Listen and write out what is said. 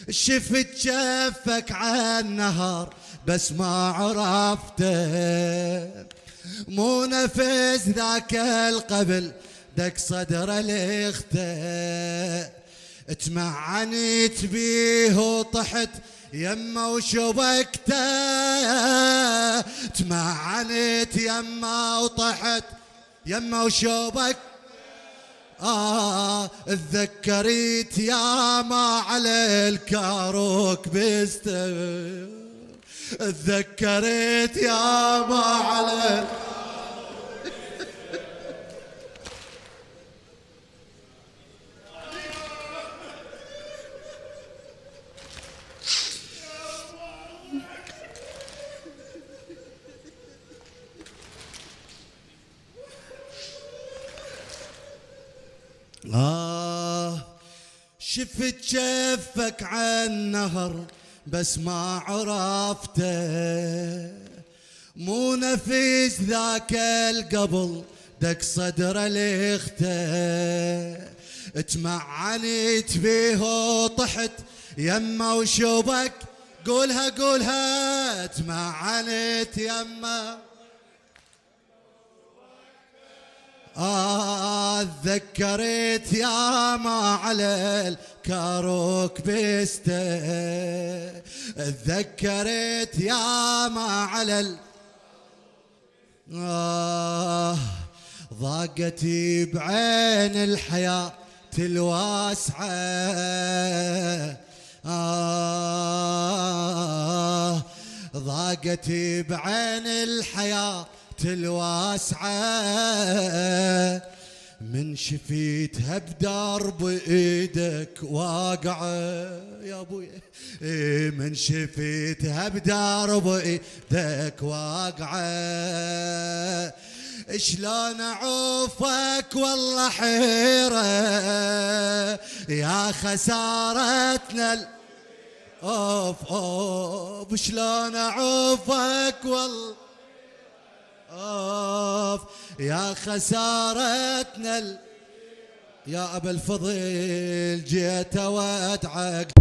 شفت جفك عالنهر بس ما عرفته، مو نفس ذاك القبل دق صدر الاخته، تمعنت بيه وطحت يمه وشبكته، تمعنت يمه وطحت يمه وشبك. اتذكرت يا ما على الكاروك بيسته، اتذكرت يا ما على شفت جفك عالنهر بس ما عرفته، مو نفس ذاك القبل دق صدر الاخته، تمعنت بيه وطحت يمه وشبك. قولها قولها، تمعنت يمه. تذكرت يا ما على الكاروك بيسته، تذكرت يا ما على ضاقتي بعين الحياة الواسعة، ضاقتي بعين الحياة الواسعة، من شفيتها بدرب ايدك واقعة يا ابويا، من شفيتها بدرب ايدك واقعة، شلون اعوفك والله حيرة يا خسارتنا اوف اوف، شلون اعوفك والله اوف يا خسارتنا يا ابا الفضل جيت وادعك.